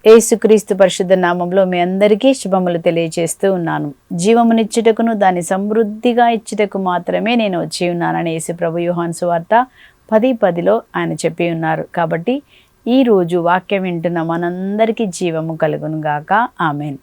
యేసుక్రీస్తు పరిశుద్ధ నామంలో మీ అందరికీ శుభములు తెలియజేస్తూ ఉన్నాను. జీవమునిచ్చుటకును దాన్ని సమృద్ధిగా ఇచ్చుటకు మాత్రమే నేను వచ్చి ఉన్నానని యేసు ప్రభు యోహాను సువార్త 10:10 ఆయన చెప్పి ఉన్నారు. కాబట్టి ఈరోజు వాక్యం వింటున్న మనందరికీ జీవము కలుగును గాక. ఆమేన్.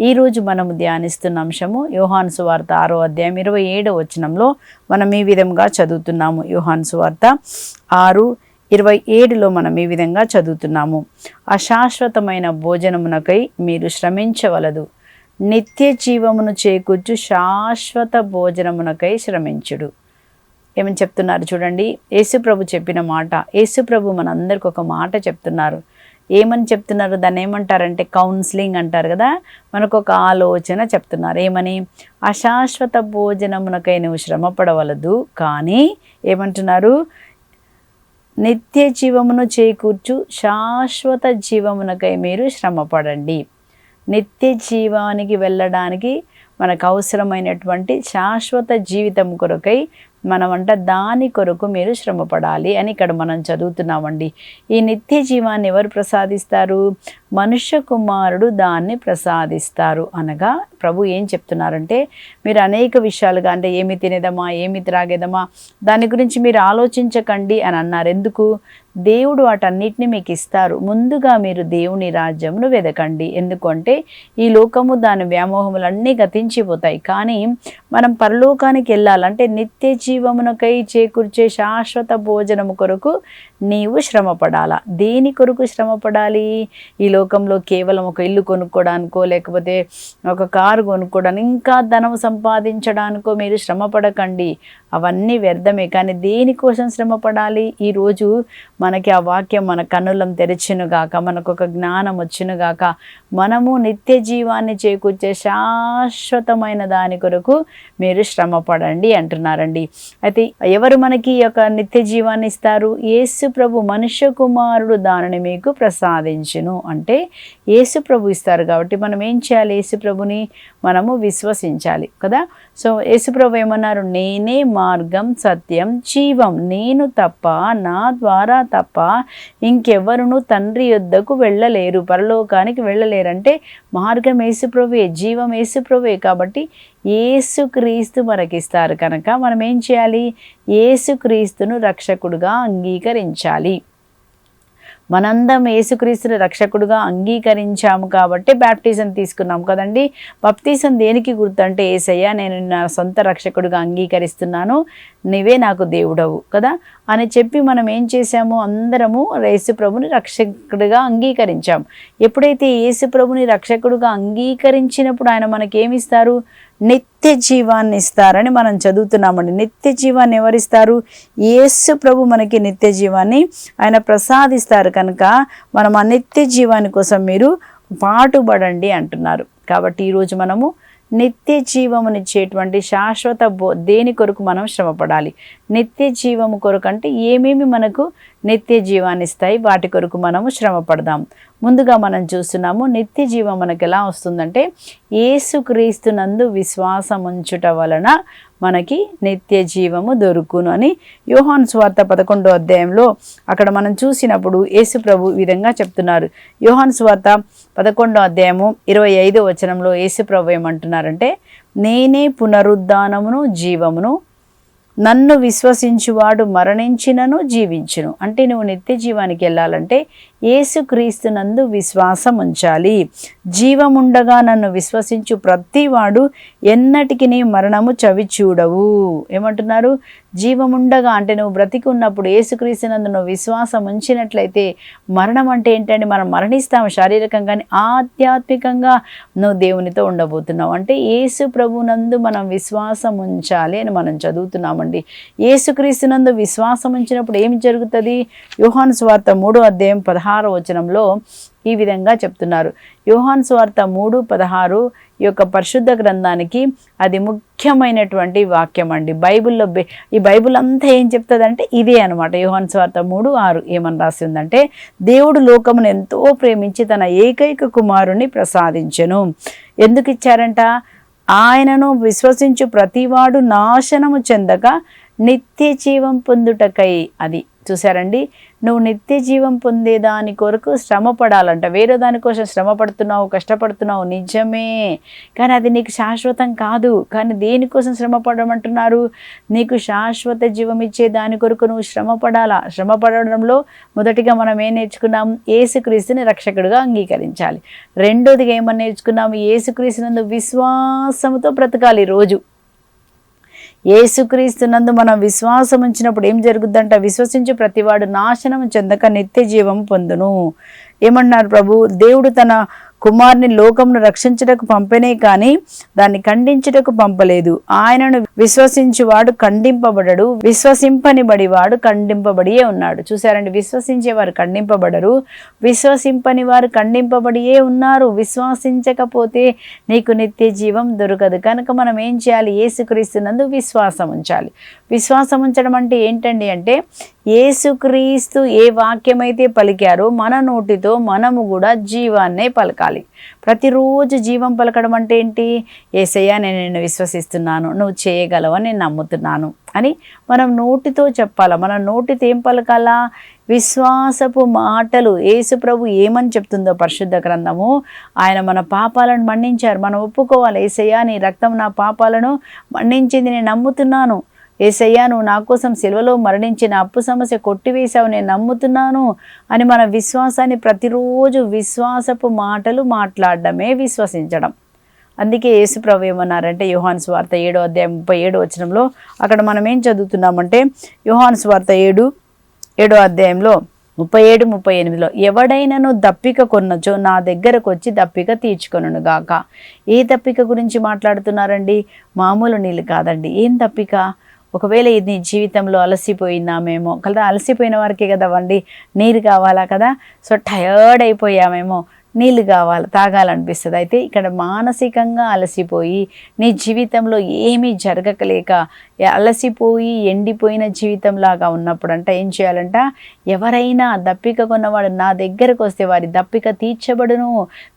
ఈరోజు మనము ధ్యానిస్తున్న అంశము యోహాను సువార్త 6:27 మనం ఈ విధంగా చదువుతున్నాము. యోహాను సువార్త 6:27 మనం ఈ విధంగా చదువుతున్నాము. అశాశ్వతమైన భోజనమునకై మీరు శ్రమించవలదు, నిత్య జీవమును చేకూర్చు శాశ్వత భోజనమునకై శ్రమించుడు. ఏమని చెప్తున్నారు చూడండి. యేసుప్రభు చెప్పిన మాట. యేసుప్రభు మనందరికి ఒక మాట చెప్తున్నారు. ఏమని చెప్తున్నారు? దాన్ని ఏమంటారంటే కౌన్సిలింగ్ అంటారు కదా. మనకు ఒక ఆలోచన చెప్తున్నారు. ఏమని? అశాశ్వత భోజనమునకై నువ్వు శ్రమపడవలదు, కానీ ఏమంటున్నారు? నిత్య జీవమును చేకూర్చు శాశ్వత జీవమునకై మీరు శ్రమపడండి. నిత్య జీవానికి వెళ్ళడానికి మనకు అవసరమైనటువంటి శాశ్వత జీవితం కొరకై మనమంట దాని కొరకు మీరు శ్రమపడాలి అని ఇక్కడ మనం చదువుతున్నామండి. ఈ నిత్య జీవాన్ని ఎవరు ప్రసాదిస్తారు? మనుష్య కుమారుడు దాన్ని ప్రసాదిస్తారు. అనగా ప్రభు ఏం చెప్తున్నారంటే, మీరు అనేక విషయాలుగా అంటే ఏమి తినేదమా, ఏమి త్రాగేదమా, దాని గురించి మీరు ఆలోచించకండి అని అన్నారు. ఎందుకు? దేవుడు వాటన్నిటిని మీకు ఇస్తారు. ముందుగా మీరు దేవుని రాజ్యమును వెదకండి. ఎందుకంటే ఈ లోకము దాని వ్యామోహములన్నీ గతించిపోతాయి. కానీ మనం పరలోకానికి వెళ్ళాలంటే నిత్య జీవమునకై చేకూర్చే శాశ్వత భోజనము కొరకు నీవు శ్రమపడాలా. దేని కొరకు శ్రమపడాలి? ఈ లోకంలో కేవలం ఒక ఇల్లు కొనుక్కోవడానికో, లేకపోతే ఒక కారు కొనుక్కోవడానికి, ఇంకా ధనం సంపాదించడానికో మీరు శ్రమపడకండి. అవన్నీ వ్యర్థమే. కానీ దేనికోసం శ్రమపడాలి? ఈరోజు మనకి ఆ వాక్యం మన కన్నులను తెరిచినుగాక, మనకు ఒక జ్ఞానం వచ్చినుగాక. మనము నిత్య జీవాన్ని చేకూర్చే శాశ్వతమైన దాని కొరకు మీరు శ్రమపడండి అంటున్నారండి. అయితే ఎవరు మనకి ఈ యొక్క నిత్య జీవాన్ని ఇస్తారు? యేసు ప్రభు, మనుష్య కుమారుడు దానిని మీకు ప్రసాదించును అంటే యేసు ప్రభు ఇస్తారు. కాబట్టి మనం ఏం చేయాలి? యేసు ప్రభుని మనము విశ్వసించాలి కదా. సో యేసు ప్రభు ఏమన్నారు? నేనే మార్గం, సత్యం, జీవం, నేను తప్ప, నా ద్వారా తప్ప ఇంకెవరును తండ్రి యొద్దకు వెళ్ళలేరు, పరలోకానికి వెళ్ళలేరంటే మార్గం యేసు ప్రభువే, జీవం యేసు ప్రభువే. కాబట్టి యేసుక్రీస్తు మనకిస్తారు కనుక మనం ఏం చేయాలి? యేసుక్రీస్తును రక్షకుడుగా అంగీకరించాలి. మనందరం యేసుక్రీస్తుని రక్షకుడుగా అంగీకరించాము కాబట్టి బ్యాప్టిజం తీసుకున్నాం కదండి. బాప్టిజం దేనికి గుర్తు అంటే, యేసయ్య నేను నా సొంత రక్షకుడుగా అంగీకరిస్తున్నాను, నీవే నాకు దేవుడవు కదా అని చెప్పి మనం ఏం చేశాము? అందరము యేసు ప్రభుని రక్షకుడిగా అంగీకరించాం. ఎప్పుడైతే యేసు ప్రభుని రక్షకుడుగా అంగీకరించినప్పుడు ఆయన మనకేమిస్తారు? నిత్య జీవాన్ని ఇస్తారని మనం చదువుతున్నామండి. నిత్య జీవాన్ని ఎవరిస్తారు? యేసు ప్రభు మనకి నిత్య జీవాన్ని ఆయన ప్రసాదిస్తారు కనుక మనం ఆ నిత్య జీవాని కోసం మీరు పాటుపడండి అంటున్నారు. కాబట్టి ఈరోజు మనము నిత్య జీవమునిచ్చేటువంటి శాశ్వత దేని కొరకు మనం శ్రమపడాలి? నిత్య జీవము కొరకు అంటే ఏమేమి మనకు నిత్య జీవాన్ని ఇస్తాయి, వాటి కొరకు మనము శ్రమ పడదాం. ముందుగా మనం చూస్తున్నాము నిత్య జీవం మనకు ఎలా వస్తుందంటే, యేసుక్రీస్తునందు విశ్వాసం ఉంచుట వలన మనకి నిత్య జీవము దొరుకును అని యోహాను సువార్త 11 అక్కడ మనం చూసినప్పుడు యేసు ప్రభు ఈ విధంగా చెప్తున్నారు. యోహాను సువార్త 11:25 యేసు ప్రభు ఏమంటున్నారంటే, నేనే పునరుద్ధానమును జీవమును, నన్ను విశ్వసించువాడు మరణించినను జీవించును. అంటే నువ్వు నిత్య జీవానికి వెళ్ళాలంటే యేసుక్రీస్తునందు విశ్వాసం ఉంచాలి. జీవముండగా నన్ను విశ్వసించు ప్రతివాడు ఎన్నటికి మరణము చవి చూడవు. ఏమంటున్నారు? జీవముండగా అంటే నువ్వు బ్రతికి ఉన్నప్పుడు యేసుక్రీస్తునందు నువ్వు విశ్వాసం ఉంచినట్లయితే, మరణం అంటే ఏంటంటే మనం మరణిస్తాము శారీరకంగానే, ఆధ్యాత్మికంగా నువ్వు దేవునితో ఉండబోతున్నావు. అంటే యేసు ప్రభునందు మనం విశ్వాసం ఉంచాలి అని మనం చదువుతున్నామండి. యేసుక్రీస్తునందు విశ్వాసం ఉంచినప్పుడు ఏమి జరుగుతుంది? యోహాను సువార్త 3:16 ఈ విధంగా చెప్తున్నారు. యోహాను సువార్త 3:16 ఈ యొక్క పరిశుద్ధ గ్రంథానికి అది ముఖ్యమైనటువంటి వాక్యం అండి. బైబిల్లో ఈ బైబిల్ అంతా ఏం చెప్తుందంటే ఇదే అనమాట. యోహాను సువార్త 3:6 ఏమని రాసి ఉందంటే, దేవుడు లోకమును ఎంతో ప్రేమించి తన ఏకైక కుమారుని ప్రసాదించెను. ఎందుకు ఇచ్చారంట? ఆయనను విశ్వసించు ప్రతివాడు నాశనము చెందక నిత్య జీవం పొందుటకై. అది చూసారండి, నువ్వు నిత్య జీవం పొందే దాని కొరకు శ్రమ పడాలంట. వేరే దానికోసం శ్రమ పడుతున్నావు, కష్టపడుతున్నావు, నిజమే, కానీ అది నీకు శాశ్వతం కాదు. కానీ దేనికోసం శ్రమ పడమంటున్నారు? నీకు శాశ్వత జీవం ఇచ్చే దాని కొరకు నువ్వు శ్రమ పడాలా. శ్రమ పడడంలో మొదటిగా మనం ఏం నేర్చుకున్నాం? యేసుక్రీస్తుని రక్షకుడిగా అంగీకరించాలి. రెండోదిగా ఏమని నేర్చుకున్నాము? యేసుక్రీస్తునందు విశ్వాసముతో బ్రతకాలి. రోజు యేసుక్రీస్తునందు మనం విశ్వాసం ఉంచినప్పుడు ఏం జరుగుద్దంట? విశ్వసించు ప్రతివాడు నాశనం చెందక నిత్య జీవం పొందును. ఏమన్నారు ప్రభు? దేవుడు తన కుమారుని లోకమును రక్షించుటకు పంపనే కానీ దాన్ని ఖండించుటకు పంపలేదు. ఆయనను విశ్వసించువాడు ఖండింపబడడు, విశ్వసింపని బడివాడు ఖండింపబడియే ఉన్నాడు. చూసారండి, విశ్వసించేవారు ఖండింపబడరు, విశ్వసింపని వారు ఖండింపబడియే ఉన్నారు. విశ్వాసించకపోతే నీకు నిత్య జీవం దొరకదు. కనుక మనం ఏం చేయాలి? యేసుక్రీస్తునందు విశ్వాసం ఉంచాలి. విశ్వాసం ఉంచడం అంటే ఏంటండి అంటే, యేసుక్రీస్తు ఏ వాక్యమైతే పలికారో మన నోటితో మనము కూడా జీవాన్నే పలకాలి. ప్రతిరోజు జీవం పలకడం అంటే ఏంటి? యేసయ్యా, నేను నిన్ను విశ్వసిస్తున్నాను, నువ్వు చేయగలవని నేను నమ్ముతున్నాను అని మనం నోటితో చెప్పాలా. మన నోటితో ఏం పలకాలా? విశ్వాసపు మాటలు. యేసు ప్రభు ఏమని చెప్తుందో పరిశుద్ధ గ్రంథము, ఆయన మన పాపాలను మన్నించారు. మనం ఒప్పుకోవాలి, యేసయ్యా నీ రక్తం నా పాపాలను మన్నించింది, నేను నమ్ముతున్నాను. యేసయ్యా, నువ్వు నా కోసం సిలువలో మరణించిన అప్పు సమస్య కొట్టివేశావు, నేను నమ్ముతున్నాను అని మన విశ్వాసాన్ని ప్రతిరోజు విశ్వాసపు మాటలు మాట్లాడడమే విశ్వసించడం. అందుకే యేసు ప్రభు ఏమన్నారంటే, యోహాను సువార్త 7వ అధ్యాయం 37వ వచనంలో అక్కడ మనం ఏం చదువుతున్నామంటే, యోహాను సువార్త 7వ అధ్యాయంలో 37, 38లో, ఎవడైనను దప్పిక కొన్నచో నా దగ్గరకు వచ్చి దప్పిక తీర్చుకొనును గాక. ఏ దప్పిక గురించి మాట్లాడుతున్నారండి? మామూలు నీళ్ళు కాదండి. ఏం దప్పిక? ఒకవేళ ఇది జీవితంలో అలసిపోయినామేమో కదా, అలసిపోయిన వారికి కదా వండి నీరు కావాలా కదా. సో టయర్డ్ అయిపోయామేమో, నీళ్ళు కావాలి, తాగాలనిపిస్తుంది. అయితే ఇక్కడ మానసికంగా అలసిపోయి నీ జీవితంలో ఏమీ జరగకలేక అలసిపోయి ఎండిపోయిన జీవితంలాగా ఉన్నప్పుడు అంట ఏం చేయాలంట? ఎవరైనా దప్పిక కొన్నవాడు నా దగ్గరకు వస్తే వారి దప్పిక తీర్చబడును.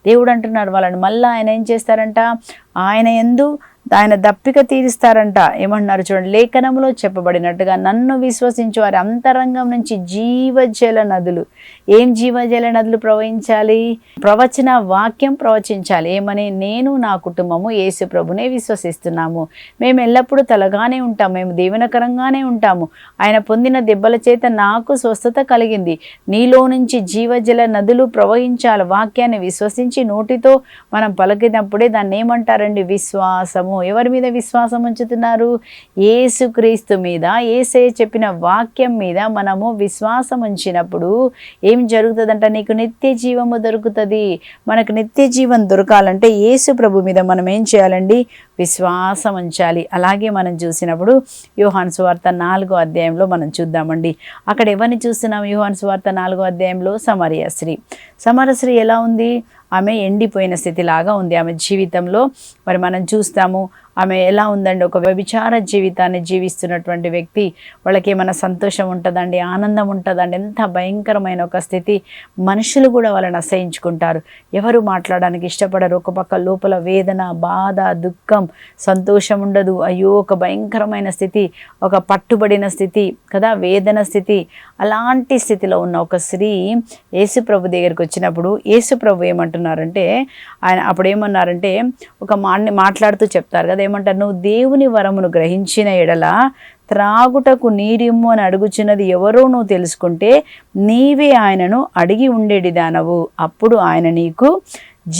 దేవుడు అంటున్నాడు వాళ్ళని మళ్ళీ ఆయన ఏం చేస్తారంట? ఆయన దప్పిక తీరుస్తారంట. ఏమంటున్నారు చూడండి, లేఖనంలో చెప్పబడినట్టుగా నన్ను విశ్వసించు వారి అంతరంగం నుంచి జీవజల నదులు. ఏం జీవజల నదులు ప్రవహించాలి? ప్రవచన వాక్యం ప్రవచించాలి. ఏమని? నేను నా కుటుంబము యేసు ప్రభునే విశ్వసిస్తున్నాము, మేము ఎల్లప్పుడూ తలగానే ఉంటాము, మేము దీవెనకరంగానే ఉంటాము, ఆయన పొందిన దెబ్బల చేత నాకు స్వస్థత కలిగింది. నీలో నుంచి జీవజల నదులు ప్రవహించాలి. వాక్యాన్ని విశ్వసించి నోటితో మనం పలికినప్పుడే దాన్ని ఏమంటారండి? విశ్వాసము. ఎవరి మీద విశ్వాసం ఉంచుతున్నారు? యేసుక్రీస్తు మీద, యేసయ్య చెప్పిన వాక్యం మీద మనము విశ్వాసం ఉంచినప్పుడు ఏం జరుగుతుందంట? నీకు నిత్య జీవము దొరుకుతుంది. మనకు నిత్య జీవం దొరకాలంటే యేసు ప్రభు మీద మనం ఏం చేయాలండి? విశ్వాసం ఉంచాలి. అలాగే మనం చూసినప్పుడు యోహాను సువార్త 4వ అధ్యాయంలో మనం చూద్దామండి. అక్కడ ఎవరిని చూస్తున్నాం? యోహాను సువార్త 4వ అధ్యాయంలో సమరయ స్త్రీ. సమరయ స్త్రీ ఎలా ఉంది? ఆమె ఎండిపోయిన స్థితిలాగా ఉంది ఆమె జీవితంలో. మరి మనం చూస్తాము ఆమె ఎలా ఉందండి? ఒక వ్యభిచార జీవితాన్ని జీవిస్తున్నటువంటి వ్యక్తి. వాళ్ళకి ఏమైనా సంతోషం ఉంటుందండి? ఆనందం ఉంటుందండి? ఎంత భయంకరమైన ఒక స్థితి. మనుషులు కూడా వాళ్ళని అసహించుకుంటారు, ఎవరు మాట్లాడడానికి ఇష్టపడరు. ఒక పక్క లోపల వేదన, బాధ, దుఃఖం, సంతోషం ఉండదు. అయ్యో, ఒక భయంకరమైన స్థితి, ఒక పట్టుబడిన స్థితి కదా, వేదన స్థితి. అలాంటి స్థితిలో ఉన్న ఒక స్త్రీ యేసు ప్రభు దగ్గరికి వచ్చినప్పుడు యేసు ప్రభు ఏమంటున్నారంటే, ఆయన అప్పుడు ఏమన్నారంటే ఒక మాట్లాడుతూ చెప్తారు కదా, ఏమంటారు? నువ్వు దేవుని వరమును గ్రహించిన ఎడల త్రాగుటకు నీరిమ్ము అని అడుగుచున్నది ఎవరో నువ్వు తెలుసుకుంటే నీవే ఆయనను అడిగి ఉండేడిదానవు, అప్పుడు ఆయన నీకు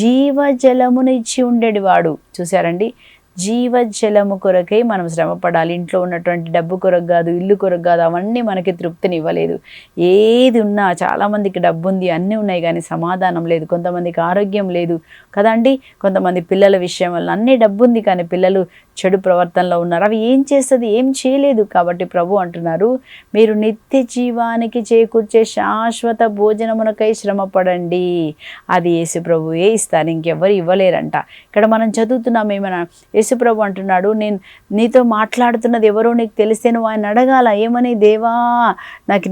జీవజలమును ఇచ్చి ఉండేడివాడు. చూసారండి, జీవజలము కొరకై మనం శ్రమపడాలి. ఇంట్లో ఉన్నటువంటి డబ్బు కొరకు కాదు, ఇల్లు కొరకు కాదు. అవన్నీ మనకి తృప్తిని ఇవ్వలేదు. ఏది ఉన్నా, చాలామందికి డబ్బు ఉంది, అన్నీ ఉన్నాయి, కానీ సమాధానం లేదు. కొంతమందికి ఆరోగ్యం లేదు కదండి. కొంతమంది పిల్లల విషయం వల్ల అన్నీ డబ్బు ఉంది, కానీ పిల్లలు చెడు ప్రవర్తనలో ఉన్నారు. అవి ఏం చేస్తుంది? ఏం చేయలేదు. కాబట్టి ప్రభు అంటున్నారు, మీరు నిత్య జీవానికి చేకూర్చే శాశ్వత భోజనమునకై శ్రమపడండి. అది యేసు ప్రభువే ఇస్తారు, ఇంకెవ్వరు ఇవ్వలేరంట. ఇక్కడ మనం చదువుతున్నాం ఏమన్నా, యేసు ప్రభు అంటున్నాడు, నేను నీతో మాట్లాడుతున్నది ఎవరో నీకు తెలిస్తే నువ్వు ఆయన అడగాల. ఏమని? దేవా, నాకు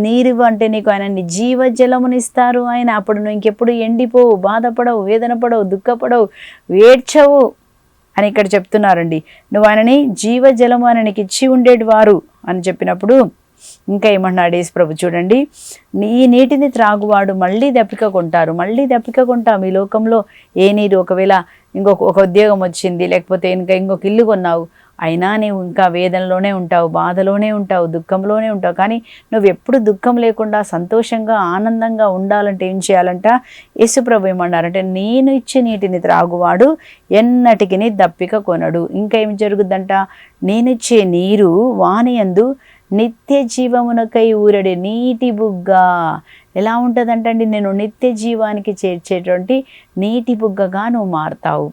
నీరు అంటే నీకు ఆయన జీవజలమునిస్తారు ఆయన. అప్పుడు నువ్వు ఇంకెప్పుడు ఎండిపోవు, బాధపడవు, వేదన పడవు, దుఃఖపడవు, ఏడ్చవు. అని ఇక్కడ చెప్తున్నారండి. నువ్వు ఆయనని జీవజలము ఆయనకి ఇచ్చి ఉండేటివారు అని చెప్పినప్పుడు ఇంకా ఏమన్నాడు యేసు ప్రభు చూడండి, ఈ నీటిని త్రాగువాడు మళ్ళీ దప్పిక కొంటారు. మళ్ళీ దప్పిక కొంటాం ఈ లోకంలో. ఏ నీరు, ఒకవేళ ఒక ఉద్యోగం వచ్చింది, లేకపోతే ఇంకొక ఇల్లు కొన్నావు, అయినా నీవు ఇంకా వేదనలోనే ఉంటావు, బాధలోనే ఉంటావు, దుఃఖంలోనే ఉంటావు. కానీ నువ్వు ఎప్పుడు దుఃఖం లేకుండా సంతోషంగా ఆనందంగా ఉండాలంటే ఏం చేయాలంట? యేసుప్రభు ఏమన్నారంటే, నేను ఇచ్చే నీటిని త్రాగువాడు ఎన్నటికి దప్పిక కొనడు. ఇంకా ఏం జరుగుద్దంట? నేనిచ్చే నీరు వాని యందు నిత్య జీవమునకై ఊరడే నీటి బుగ్గ. ఎలా ఉంటుందంటండి? నేను నిత్య జీవానికి చేర్చేటువంటి నీటి బుగ్గగా నువ్వు మారుతావు.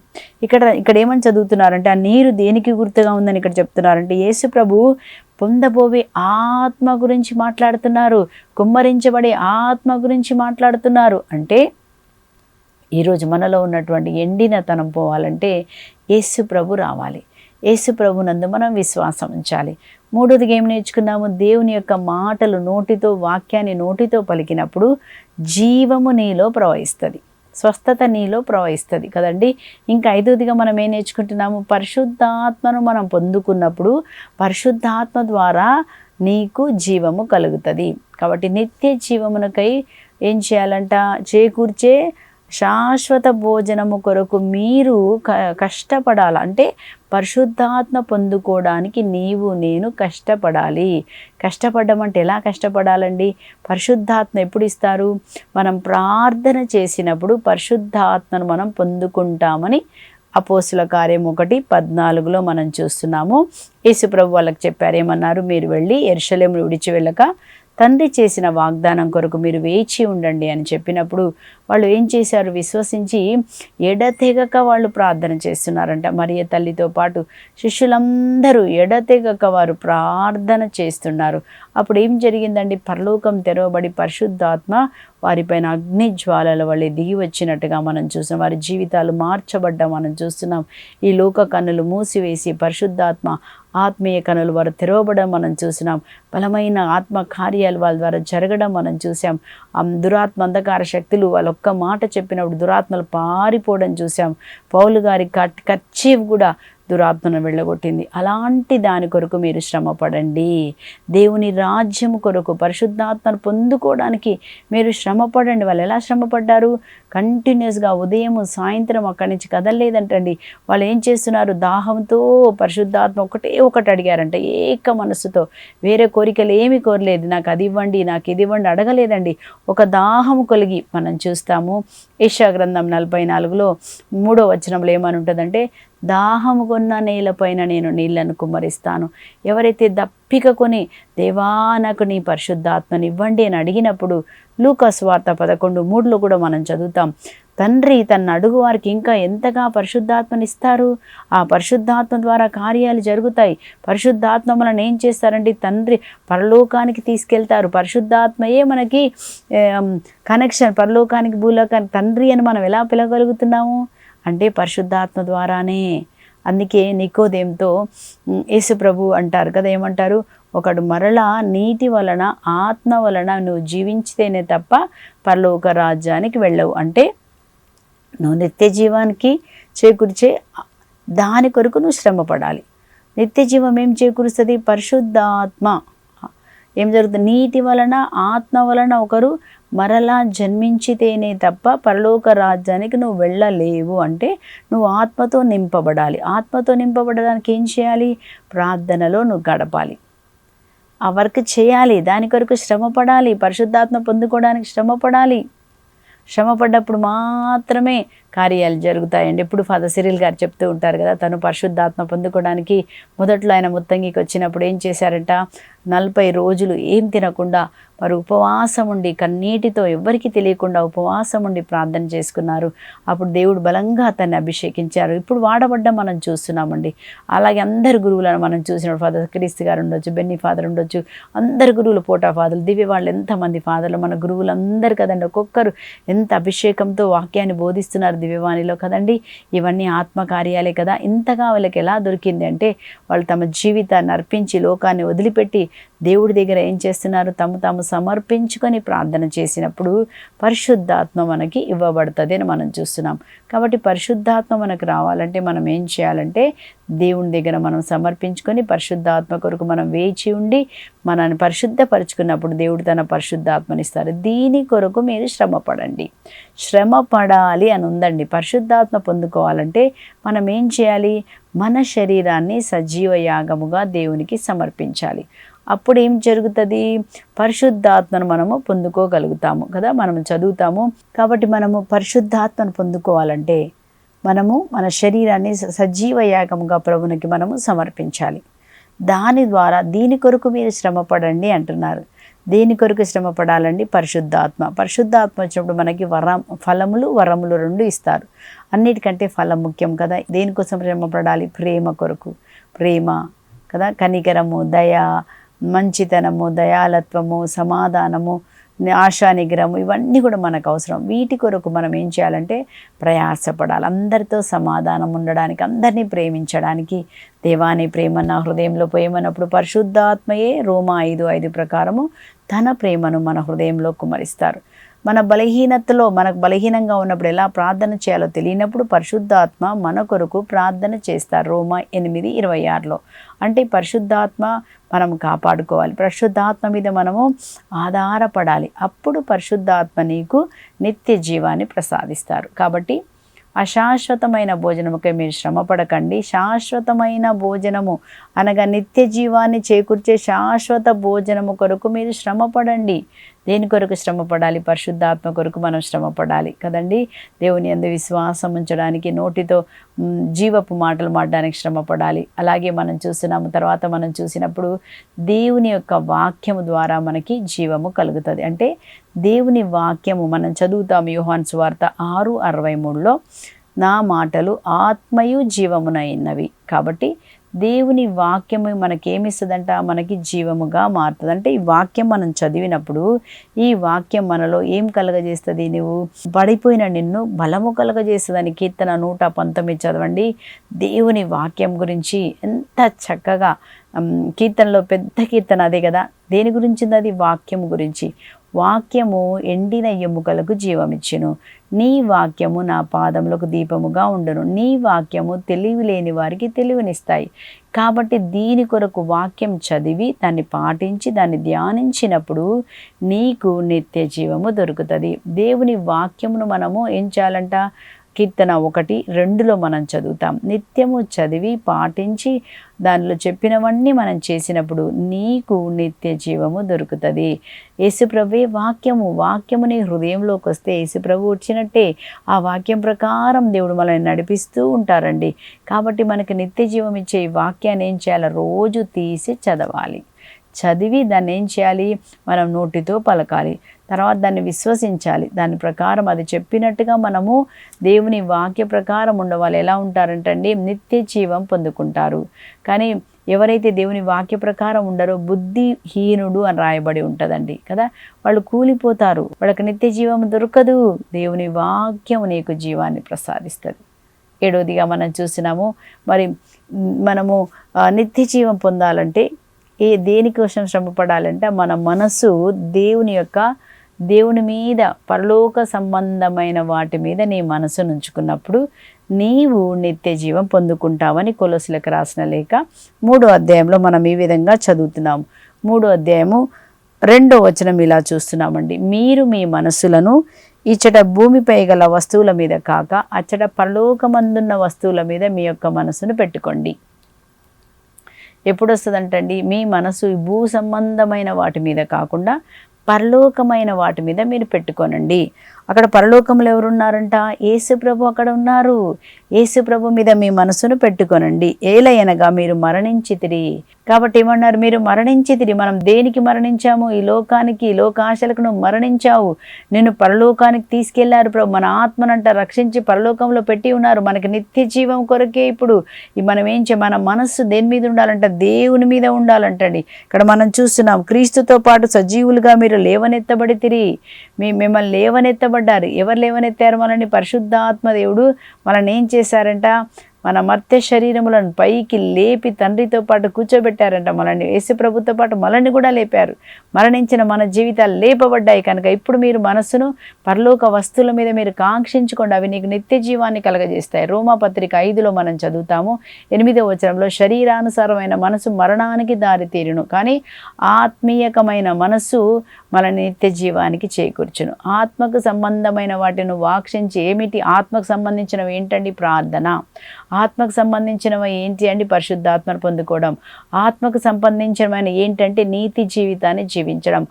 ఇక్కడ ఏమని చదువుతున్నారంటే, ఆ నీరు దేనికి గుర్తుగా ఉందని ఇక్కడ చెప్తున్నారంటే, యేసు ప్రభు పొందబోవే ఆత్మ గురించి మాట్లాడుతున్నారు, కుమ్మరించబడే ఆత్మ గురించి మాట్లాడుతున్నారు. అంటే ఈరోజు మనలో ఉన్నటువంటి ఎండినతనం పోవాలంటే యేసు ప్రభు రావాలి. యేసు ప్రభునందు మనం విశ్వాసం ఉంచాలి. మూడోదిగా ఏం నేర్చుకున్నాము? దేవుని యొక్క మాటలు నోటితో, వాక్యాన్ని నోటితో పలికినప్పుడు జీవము నీలో ప్రవహిస్తుంది, స్వస్థత నీలో ప్రవహిస్తుంది కదండి. ఇంకా ఐదోదిగా మనం ఏం నేర్చుకుంటున్నాము? పరిశుద్ధాత్మను మనం పొందుకున్నప్పుడు పరిశుద్ధాత్మ ద్వారా నీకు జీవము కలుగుతుంది. కాబట్టి నిత్య జీవమునకై ఏం చేయాలంట? చేకూర్చే శాశ్వత భోజనము కొరకు మీరు కష్టపడాలి. అంటే పరిశుద్ధాత్మ పొందుకోవడానికి నీవు నేను కష్టపడాలి. కష్టపడడం అంటే ఎలా కష్టపడాలండి? పరిశుద్ధాత్మ ఎప్పుడు ఇస్తారు? మనం ప్రార్థన చేసినప్పుడు పరిశుద్ధాత్మను మనం పొందుకుంటామని అపోస్తుల కార్యం 1:14 మనం చూస్తున్నాము. యేసుప్రభు వాళ్ళకి చెప్పారు, ఏమన్నారు? మీరు వెళ్ళి యెరూషలేమును విడిచి వెళ్ళక తండ్రి చేసిన వాగ్దానం కొరకు మీరు వేచి ఉండండి అని చెప్పినప్పుడు వాళ్ళు ఏం చేశారు? విశ్వసించి ఎడతెగక వాళ్ళు ప్రార్థన చేస్తున్నారంట. మరియ తల్లితో పాటు శిష్యులందరూ ఎడతెగక వారు ప్రార్థన చేస్తున్నారు. అప్పుడు ఏం జరిగిందండి? పరలోకం తెరవబడి పరిశుద్ధాత్మ వారిపైన అగ్ని జ్వాలల వల్లే దిగి వచ్చినట్టుగా మనం చూస్తున్నాం. వారి జీవితాలు మార్చబడ్డా మనం చూస్తున్నాం. ఈ లోక కన్నులు మూసివేసి పరిశుద్ధాత్మ ఆత్మీయ కనులు వారు తెరవబడడం మనం చూసినాం. బలమైన ఆత్మ కార్యాలు వాళ్ళ ద్వారా జరగడం మనం చూసాం. దురాత్మ అంధకార శక్తులు వాళ్ళ ఒక్క మాట చెప్పినప్పుడు దురాత్మలు పారిపోవడం చూసాం. పౌలు గారి కర్చీఫ్ కూడా దురాత్మను వెళ్ళగొట్టింది. అలాంటి దాని కొరకు మీరు శ్రమపడండి. దేవుని రాజ్యము కొరకు పరిశుద్ధాత్మను పొందుకోవడానికి మీరు శ్రమపడండి. వాళ్ళు ఎలా శ్రమపడ్డారు? కంటిన్యూస్గా ఉదయం సాయంత్రం అక్కడి నుంచి కదలలేదంటండి. వాళ్ళు ఏం చేస్తున్నారు? దాహంతో పరిశుద్ధాత్మ ఒకటి అడిగారంట, ఏక మనస్సుతో. వేరే కోరికలు ఏమి కోరలేదు. నాకు అది ఇవ్వండి, నాకు ఇది ఇవ్వండి అడగలేదండి. ఒక దాహము కలిగి మనం చూస్తాము. యెషయా గ్రంథం 44 3వ వచనంలో ఏమని ఉంటుందంటే, దాహము కొన్న నేలపైన నేను నీళ్లను కుమ్మరిస్తాను. ఎవరైతే దప్పిక కొని దేవా నాకు నీ పరిశుద్ధాత్మని ఇవ్వండి అని అడిగినప్పుడు లూకా సువార్త 11:3 కూడా మనం చదువుతాం. తండ్రి తన అడుగు వారికి ఇంకా ఎంతగా పరిశుద్ధాత్మనిస్తారు. ఆ పరిశుద్ధాత్మ ద్వారా కార్యాలు జరుగుతాయి. పరిశుద్ధాత్మ మనల్ని ఏం చేస్తారండి? తండ్రి పరలోకానికి తీసుకెళ్తారు. పరిశుద్ధాత్మయే మనకి కనెక్షన్, పరలోకానికి భూలోకానికి. తండ్రి అని మనం ఎలా పిలవగలుగుతున్నాము అంటే పరిశుద్ధాత్మ ద్వారానే. అందుకే నికోదేముతో యేసు ప్రభు అంటారు కదా, ఏమంటారు? ఒకడు మరలా నీటి వలన ఆత్మ వలన నువ్వు జీవించితేనే తప్ప పరలోక రాజ్యానికి వెళ్ళవు. అంటే నువ్వు నిత్య జీవానికి చేకూర్చే దాని కొరకు నువ్వు శ్రమపడాలి. నిత్య జీవం ఏం చేకూరుస్తుంది? పరిశుద్ధాత్మ. ఏం జరుగుతుంది? నీటి వలన ఆత్మ వలన ఒకరు మరలా జన్మించితేనే తప్ప పరలోక రాజ్యానికి నువ్వు వెళ్ళలేవు. అంటే నువ్వు ఆత్మతో నింపబడాలి. ఆత్మతో నింపబడడానికి ఏం చేయాలి? ప్రార్థనలో నువ్వు గడపాలి, ఆ వర్క్ చేయాలి, దాని కొరకు శ్రమపడాలి. పరిశుద్ధాత్మ పొందుకోవడానికి శ్రమపడాలి. శ్రమపడ్డప్పుడు మాత్రమే కార్యాలు జరుగుతాయండి. ఎప్పుడు ఫాదర్ సిరిల్ గారు చెప్తూ ఉంటారు కదా, తను పరిశుద్ధాత్మ పొందుకోవడానికి మొదట్లో ఆయన ముత్తంగికి వచ్చినప్పుడు ఏం చేశారంట? 40 రోజులు ఏం తినకుండా వారు ఉపవాసం ఉండి కన్నీటితో ఎవ్వరికీ తెలియకుండా ఉపవాసం ఉండి ప్రార్థన చేసుకున్నారు. అప్పుడు దేవుడు బలంగా అతన్ని అభిషేకించారు. ఇప్పుడు వాడబడ్డ మనం చూస్తున్నామండి. అలాగే అందరు గురువులను మనం చూసినప్పుడు ఫాదర్ క్రీస్తు గారు ఉండొచ్చు, బెన్నీ ఫాదర్ ఉండొచ్చు, అందరు గురువులు, పోటా ఫాదర్లు, దివ్య వాళ్ళు ఎంతమంది ఫాదర్లు మన గురువులు అందరు కదండి. ఒక్కొక్కరు ఎంత అభిషేకంతో వాక్యాన్ని బోధిస్తున్నారు. దివ్యవాణిలో కదండి. ఇవన్నీ ఆత్మకార్యాలే కదా. ఇంతగా వాళ్ళకి ఎలా దొరికింది అంటే వాళ్ళు తమ జీవితాన్ని అర్పించి లోకాన్ని వదిలిపెట్టి దేవుడి దగ్గర ఏం చేస్తున్నారు, తాము సమర్పించుకొని ప్రార్థన చేసినప్పుడు పరిశుద్ధాత్మ మనకి ఇవ్వబడుతుంది అని మనం చూస్తున్నాం. కాబట్టి పరిశుద్ధాత్మ మనకు రావాలంటే మనం ఏం చేయాలంటే దేవుని దగ్గర మనం సమర్పించుకొని పరిశుద్ధాత్మ కొరకు మనం వేచి ఉండి మనల్ని పరిశుద్ధపరుచుకున్నప్పుడు దేవుడు తన పరిశుద్ధాత్మనిస్తారు. దీని కొరకు మీరు శ్రమపడండి. శ్రమ పడాలి అని ఉందండి. పరిశుద్ధాత్మ పొందుకోవాలంటే మనం ఏం చేయాలి, మన శరీరాన్ని సజీవ యాగముగా దేవునికి సమర్పించాలి. అప్పుడు ఏం జరుగుతుంది, పరిశుద్ధాత్మను మనము పొందుకోగలుగుతాము కదా. మనం చదువుతాము. కాబట్టి మనము పరిశుద్ధాత్మను పొందుకోవాలంటే మనము మన శరీరాన్ని సజీవ యాగముగా ప్రభునికి మనము సమర్పించాలి. దాని ద్వారా దీని కొరకు మీరు శ్రమపడండి అంటున్నారు. దేని కొరకు శ్రమ పడాలండి, పరిశుద్ధాత్మ వచ్చినప్పుడు మనకి ఫలములు వరములు 2 ఇస్తారు. అన్నిటికంటే ఫలం ముఖ్యం కదా. దేనికోసం శ్రమ పడాలి, ప్రేమ కొరకు. ప్రేమ కదా, కనికరము, దయ, మంచితనము, దయాలత్వము, సమాధానము, ఆశా నిగ్రహము, ఇవన్నీ కూడా మనకు అవసరం. వీటి కొరకు మనం ఏం చేయాలంటే ప్రయాసపడాలి. అందరితో సమాధానం ఉండడానికి, అందరినీ ప్రేమించడానికి. దేవాని ప్రేమ నా హృదయంలో పోయమన్నప్పుడు పరిశుద్ధాత్మయే రోమా 5:5 ప్రకారము తన ప్రేమను మన హృదయంలో కుమరిస్తారు. మన బలహీనతలో మనకు బలహీనంగా ఉన్నప్పుడు ఎలా ప్రార్థన చేయాలో తెలియనప్పుడు పరిశుద్ధాత్మ మన కొరకు ప్రార్థన చేస్తారు. రోమా 8:26లో. అంటే పరిశుద్ధాత్మ మనం కాపాడుకోవాలి. పరిశుద్ధాత్మ మీద మనము ఆధారపడాలి. అప్పుడు పరిశుద్ధాత్మ నీకు నిత్య జీవాన్ని ప్రసాదిస్తారు. కాబట్టి అశాశ్వతమైన భోజనముకై మీరు శ్రమపడకండి. శాశ్వతమైన భోజనము అనగా నిత్య జీవాన్ని చేకూర్చే శాశ్వత భోజనము కొరకు మీరు శ్రమపడండి. దేని కొరకు శ్రమపడాలి, పరిశుద్ధాత్మ కొరకు మనం శ్రమపడాలి కదండి. దేవుని యందు విశ్వాసం ఉంచడానికి, నోటితో జీవపు మాటలు మాడడానికి శ్రమపడాలి. అలాగే మనం చూస్తున్నాము. తర్వాత మనం చూసినప్పుడు దేవుని యొక్క వాక్యము ద్వారా మనకి జీవము కలుగుతుంది. అంటే దేవుని వాక్యము మనం చదువుతాము. యోహాను సువార్త 6:63లో నా మాటలు ఆత్మయు జీవమునైనవి. కాబట్టి దేవుని వాక్యము మనకేమిస్తుందంట, మనకి జీవముగా మారుతుంది. అంటే ఈ వాక్యం మనం చదివినప్పుడు ఈ వాక్యం మనలో ఏం కలగజేస్తుంది, నువ్వు పడిపోయిన నిన్ను బలము కలగజేస్తుందని. కీర్తన 119 చదవండి. దేవుని వాక్యం గురించి ఎంత చక్కగా, కీర్తనలో పెద్ద కీర్తన అదే కదా. దేని గురించింది అది, వాక్యం గురించి. వాక్యము ఎండిన ఎముకలకు జీవమిచ్చును, నీ వాక్యము నా పాదములకు దీపముగా ఉండును, నీ వాక్యము తెలివి లేని వారికి తెలివినిస్తాయి. కాబట్టి దీని కొరకు వాక్యం చదివి దాన్ని పాటించి దాన్ని ధ్యానించినప్పుడు నీకు నిత్య జీవము దొరుకుతుంది. దేవుని వాక్యమును మనము ఏం చేయాలంట, కీర్తన 1:2లో మనం చదువుతాం. నిత్యము చదివి పాటించి దానిలో చెప్పినవన్నీ మనం చేసినప్పుడు నీకు నిత్య జీవము దొరుకుతుంది. యేసుప్రభువే వాక్యము నీ హృదయంలోకి వస్తే యేసుప్రభు వచ్చినట్టే. ఆ వాక్యం ప్రకారం దేవుడు మనల్ని నడిపిస్తూ ఉంటారండి. కాబట్టి మనకి నిత్య జీవం ఇచ్చే ఈ వాక్యాన్ని ఏం చేయాలి, రోజు తీసి చదవాలి. చదివి దాన్ని ఏం చేయాలి, మనం నోటితో పలకాలి. తర్వాత దాన్ని విశ్వసించాలి. దాని ప్రకారం అది చెప్పినట్టుగా మనము దేవుని వాక్య ప్రకారం ఉండవాలి. ఎలా ఉంటారంటండి, నిత్య జీవం పొందుకుంటారు. కానీ ఎవరైతే దేవుని వాక్య ప్రకారం ఉండరో బుద్ధిహీనుడు అని రాయబడి ఉంటుందండి కదా. వాళ్ళు కూలిపోతారు, వాళ్ళకి నిత్య జీవం దొరకదు. దేవుని వాక్యం నీకు జీవాన్ని ప్రసాదిస్తుంది. 7వదిగా మనం చూసినాము. మరి మనము నిత్య జీవం పొందాలంటే దేనికోసం శ్రమపడాలంటే మన మనసు దేవుని మీద, పరలోక సంబంధమైన వాటి మీద నీ మనసు ఉంచుకున్నప్పుడు నీవు నిత్య జీవం పొందుకుంటావని కొలొస్సీలకు రాసిన లేఖ 3వ అధ్యాయంలో మనం ఈ విధంగా చదువుతున్నాము. 3వ అధ్యాయము 2వ వచనం ఇలా చూస్తున్నామండి. మీరు మీ మనసులను ఇచ్చట భూమిపై గల వస్తువుల మీద కాక అచ్చట పరలోకమందున్న వస్తువుల మీద మీ యొక్క మనసును పెట్టుకోండి. ఎప్పుడు వస్తుందంటండి, మీ మనసు భూ సంబంధమైన వాటి మీద కాకుండా పరలోకమైన వాటి మీద మీరు పెట్టుకోనండి. అక్కడ పరలోకంలో ఎవరున్నారంట, యేసుప్రభు అక్కడ ఉన్నారు. యేసుప్రభు మీద మీ మనసును పెట్టుకోనండి. ఏలయనగా మీరు మరణించితిరి. కాబట్టి ఏమన్నారు, మీరు మరణించితిరి. మనం దేనికి మరణించాము, ఈ లోకానికి, ఈ లోకాశలకు నువ్వు మరణించావు. నిన్ను పరలోకానికి తీసుకెళ్లారు ప్రభు. మన ఆత్మనంట రక్షించి పరలోకంలో పెట్టి ఉన్నారు. మనకి నిత్య జీవం కొరకే ఇప్పుడు మనం ఏం మన మనస్సు దేని మీద ఉండాలంట, దేవుని మీద ఉండాలంటండి. ఇక్కడ మనం చూస్తున్నాం, క్రీస్తుతో పాటు సజీవులుగా మీరు లేవనెత్తబడితిరి. మిమ్మల్ని లేవనెత్తబడి లేపబడ్డారు. ఎవరు లేవనెత్తారు మనల్ని? పరిశుద్ధాత్మ దేవుడు మనల్ని ఏం చేశారంట? మన మర్త్య శరీరములను పైకి లేపి తండ్రితో పాటు కూర్చోబెట్టారంట. మనల్ని యేసు ప్రభుతో పాటు మనల్ని కూడా లేపారు. మరణించిన మన జీవితాలు లేపబడ్డాయి కనుక ఇప్పుడు మీరు మనస్సును పరలోక వస్తువుల మీద మీరు కాంక్షించుకోండి, అవి నీకు నిత్య జీవాన్ని కలగజేస్తాయి. రోమాపత్రిక 5లో మనం చదువుతాము 8వ వచనంలో, శరీరానుసారమైన మనసు మరణానికి దారితీరును, కానీ ఆత్మీయకమైన మనస్సు మనల్ని నిత్య జీవానికి చేకూర్చును. ఆత్మకు సంబంధమైన వాటిని వాక్షించి, ఏమిటి ఆత్మకు సంబంధించినవి ఏంటండి? ప్రార్థన. ఆత్మకు సంబంధించినవి ఏంటి అండి? పరిశుద్ధాత్మను పొందుకోవడం. ఆత్మకు సంబంధించినవి ఏంటంటే నీతి జీవితాన్ని జీవించడం.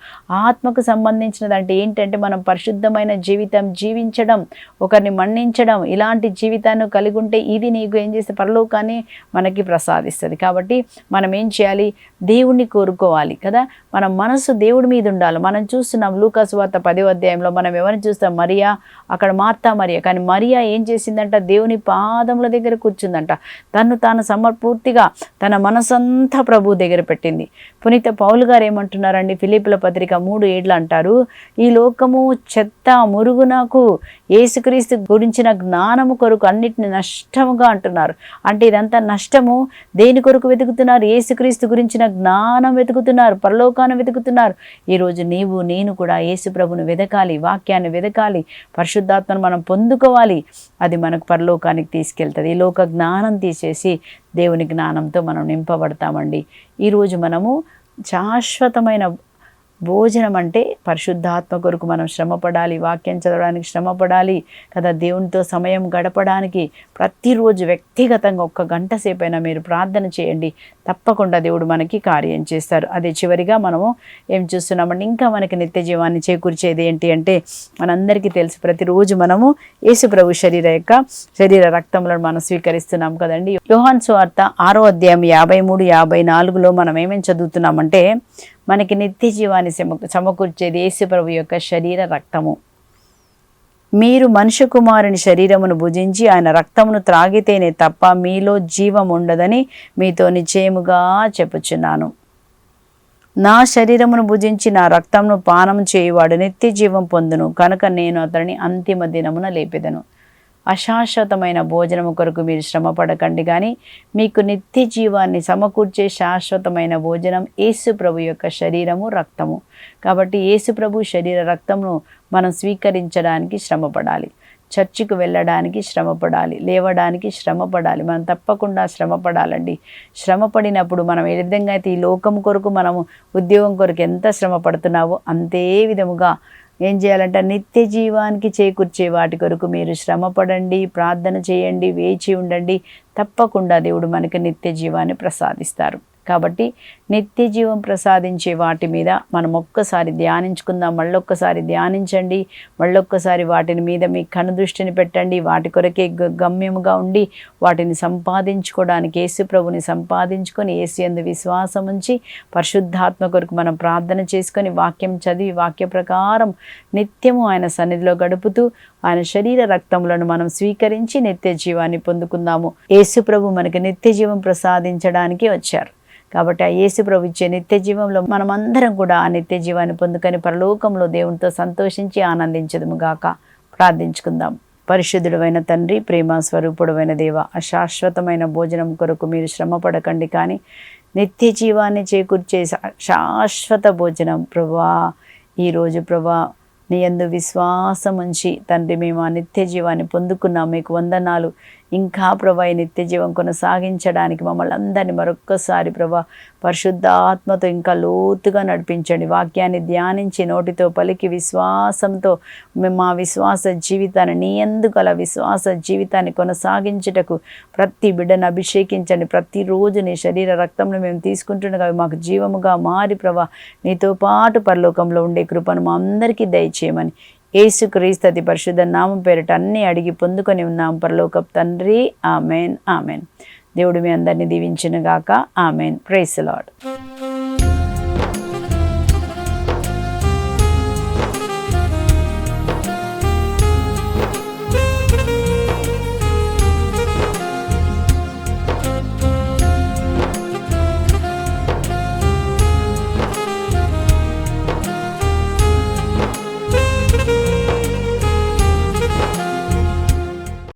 ఆత్మకు సంబంధించినదంటే ఏంటంటే మనం పరిశుద్ధమైన జీవితం జీవించడం, ఒకరిని మన్నించడం. ఇలాంటి జీవితాన్ని కలిగి ఉంటే ఇది నీకు ఏం చేస్తే పరలోకాన్ని మనకి ప్రసాదిస్తుంది. కాబట్టి మనం ఏం చేయాలి? దేవుణ్ణి కోరుకోవాలి కదా. మన మనసు దేవుడి మీద ఉండాలి. మనం చూస్తున్నాం లూకా సువార్త 10వ అధ్యాయంలో మనం ఎవరిని చూస్తాం? మరియా, అక్కడ మార్తా మరియా. కానీ మరియా ఏం చేసిందంట? దేవుని పాదముల దగ్గర కూర్చుందంట. తను తాను పూర్తిగా తన మనసంతా ప్రభు దగ్గర పెట్టింది. పునీత పౌలు గారు ఏమంటున్నారండి? ఫిలిప్పుల పత్రిక 3:7 అంటారు, ఈ లోకము చెత్త మురుగునకు యేసుక్రీస్తు గురించిన జ్ఞానము కొరకు అన్నిటిని నష్టముగా అంటున్నారు. అంటే ఇదంతా నష్టము. దేని కొరకు వెతుకుతున్నారు? యేసుక్రీస్తు గురించిన జ్ఞానం వెతుకుతున్నారు, పరలోకాన్ని వెతుకుతున్నారు. ఈరోజు నీవు నేను కూడా యేసు ప్రభును వెదకాలి, వాక్యాన్ని వెదకాలి, పరిశుద్ధాత్మను మనం పొందుకోవాలి. అది మనకు పరలోకానికి తీసుకెళ్తుంది. ఈ లోక జ్ఞానం తీసేసి దేవుని జ్ఞానంతో మనం నింపబడతామండి. ఈరోజు మనము శాశ్వతమైన భోజనం అంటే పరిశుద్ధాత్మ కొరకు మనం శ్రమపడాలి, వాక్యం చదవడానికి శ్రమపడాలి కదా, దేవునితో సమయం గడపడానికి ప్రతిరోజు వ్యక్తిగతంగా 1 గంట సేపైనా మీరు ప్రార్థన చేయండి. తప్పకుండా దేవుడు మనకి కార్యం చేస్తారు. అదే చివరిగా మనము ఏం చూస్తున్నామంటే, ఇంకా మనకి నిత్య జీవాన్ని చేకూర్చేది ఏంటి అంటే, మనందరికీ తెలుసు ప్రతిరోజు మనము యేసు ప్రభు శరీర రక్తములను మనం స్వీకరిస్తున్నాం కదండి. యోహాను సువార్త 6వ అధ్యాయం 53, 54లో మనం ఏమేమి చదువుతున్నామంటే, మనకి నిత్య జీవాన్ని సమకూర్చేది యేసు ప్రభు యొక్క శరీర రక్తము. మీరు మనుష్య కుమారుని శరీరమును భుజించి ఆయన రక్తమును త్రాగితేనే తప్ప మీలో జీవం ఉండదని మీతో నిశ్చయముగా చెప్పుచున్నాను. నా శరీరమును భుజించి నా రక్తమును పానం చేయువాడు నిత్య జీవం పొందును, కనుక నేను అతనిని అంతిమ దినమున లేపెదను. అశాశ్వతమైన భోజనము కొరకు మీరు శ్రమపడకండి, కానీ మీకు నిత్య జీవాన్ని సమకూర్చే శాశ్వతమైన భోజనం యేసు ప్రభు యొక్క శరీరము, రక్తము. కాబట్టి యేసు ప్రభు శరీర రక్తమును మనం స్వీకరించడానికి శ్రమపడాలి, చర్చికి వెళ్ళడానికి శ్రమపడాలి, లేవడానికి శ్రమపడాలి. మనం తప్పకుండా శ్రమపడాలండి. శ్రమపడినప్పుడు మనం ఏ విధంగా అయితే ఈ లోకం కొరకు మనము ఉద్యోగం కొరకు ఎంత శ్రమ పడుతున్నావో అంతే విధముగా ఏం చేయాలంటే నిత్య జీవానికి చేకూర్చే వాటి కొరకు మీరు శ్రమపడండి, ప్రార్థన చేయండి, వేచి ఉండండి. తప్పకుండా దేవుడు మనకి నిత్య జీవాన్ని ప్రసాదిస్తారు. కాబట్టి నిత్య జీవం ప్రసాదించే వాటి మీద మనం ఒక్కసారి ధ్యానించుకుందాం. మళ్ళొక్కసారి ధ్యానించండి, మళ్ళొక్కసారి వాటిని మీద మీ కనుదృష్టిని పెట్టండి. వాటి కొరకే గమ్యముగా ఉండి వాటిని సంపాదించుకోవడానికి, యేసు ప్రభుని సంపాదించుకొని యేసు యందు విశ్వాసం ఉంచి పరిశుద్ధాత్మ కొరకు మనం ప్రార్థన చేసుకొని వాక్యం చదివి వాక్య ప్రకారం నిత్యము ఆయన సన్నిధిలో గడుపుతూ ఆయన శరీర రక్తములను మనం స్వీకరించి నిత్య జీవాన్ని పొందుకుందాము. యేసు ప్రభు మనకి నిత్య జీవం ప్రసాదించడానికి వచ్చారు. కాబట్టి ఆ యేసు ప్రభు ఇచ్చే నిత్య జీవంలో మనమందరం కూడా ఆ నిత్య జీవాన్ని పొందుకొని పరలోకంలో దేవునితో సంతోషించి ఆనందించదుము గాక. ప్రార్థించుకుందాం. పరిశుద్ధుడైన తండ్రి, ప్రేమ స్వరూపుడైన దేవ, అశాశ్వతమైన భోజనం కొరకు మీరు శ్రమపడకండి, కానీ నిత్య జీవాన్ని చేకూర్చే శాశ్వత భోజనం ప్రభువా, ఈరోజు ప్రభువా నీ యందు విశ్వాసం ఉంచి తండ్రి మేము ఆ నిత్య జీవాన్ని పొందుకున్నాం. మీకు వందనాలు. ఇంకా ప్రభా ఈ నిత్య జీవం కొనసాగించడానికి మమ్మల్ని అందరినీ మరొక్కసారి ప్రభా పరిశుద్ధ ఆత్మతో ఇంకా లోతుగా నడిపించండి. వాక్యాన్ని ధ్యానించి నోటితో పలికి విశ్వాసంతో మేము మా విశ్వాస జీవితాన్ని నీ యందు గల విశ్వాస జీవితాన్ని కొనసాగించుటకు ప్రతి బిడ్డను అభిషేకించండి. ప్రతిరోజు నీ శరీర రక్తంలో మేము తీసుకుంటుండగా మాకు జీవముగా మారి ప్రభా నీతో పాటు పరలోకంలో ఉండే కృపను మా అందరికీ దయచేయమని యేసుక్రీస్తు అతి పరిశుద్ధ నామం పేరిట అన్నీ అడిగి పొందుకొని ఉన్నాం పరలోకపు తండ్రి. Amen, amen. దేవుడు మీ అందరినీ దీవించును గాక. ఆమెన్. Praise the lord.